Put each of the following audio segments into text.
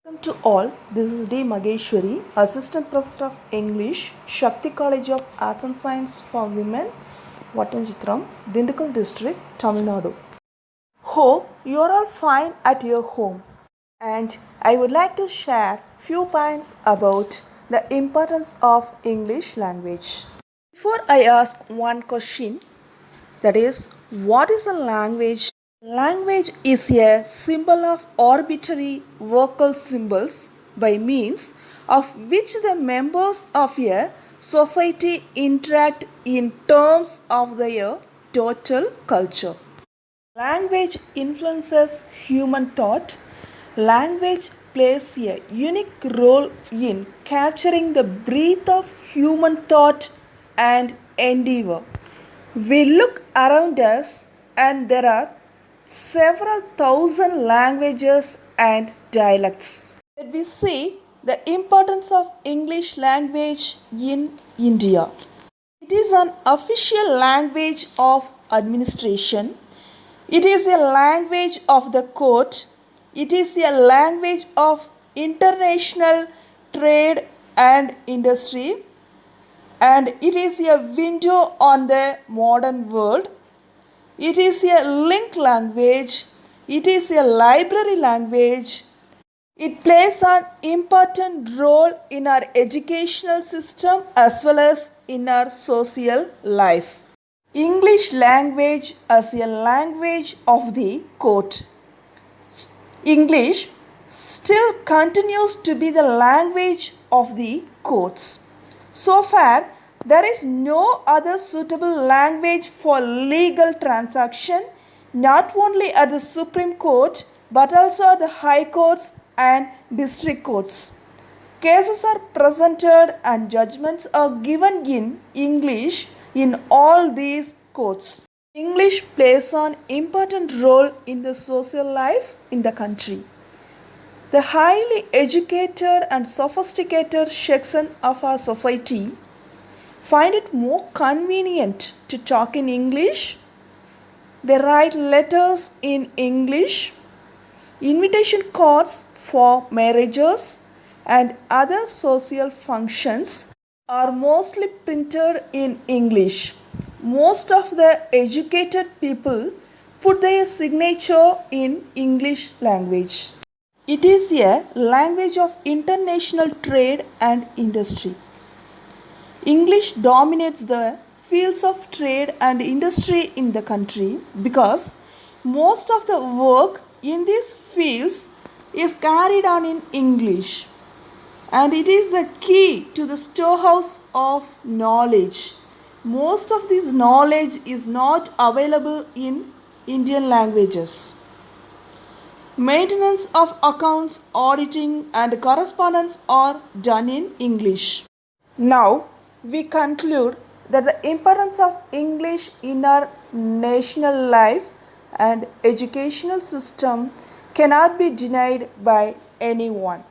Welcome to all. This is D. Mageshwari, Assistant Professor of English, Shakti College of Arts and Science for Women, Vatanchitram, Dindukal District, Tamil Nadu. Hope you are all fine at your home. And I would like to share few points about the importance of English language. Before I ask one question, that is, what is a language? Language is a symbol of arbitrary vocal symbols by means of which the members of a society interact in terms of their total culture. Language influences human thought. Language plays a unique role in capturing the breadth of human thought and endeavor. We look around us and there are several thousand languages and dialects. Let we see the importance of English language in India. It is an official language of administration. It is a language of the court. It is a language of international trade and industry. And it is a window on the modern world. It is a link language. It is a library language. It plays an important role in our educational system as well as in our social life. English language as a language of the court. English still continues to be the language of the courts. So far, there is no other suitable language for legal transaction, not only at the Supreme Court but also at the High Courts and District Courts. Cases are presented and judgments are given in English in all these courts. English plays an important role in the social life in the country. The highly educated and sophisticated section of our society find it more convenient to talk in English. They write letters in English. Invitation cards for marriages and other social functions are mostly printed in English. Most of the educated people put their signature in English language. It is a language of international trade and industry. English dominates the fields of trade and industry in the country because most of the work in these fields is carried on in English, and it is the key to the storehouse of knowledge. Most of this knowledge is not available in Indian languages. Maintenance of accounts, auditing, and correspondence are done in English. Now, we conclude that the importance of English in our national life and educational system cannot be denied by anyone.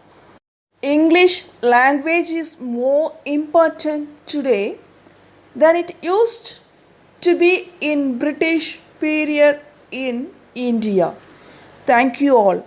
English language is more important today than it used to be in British period in India. Thank you all.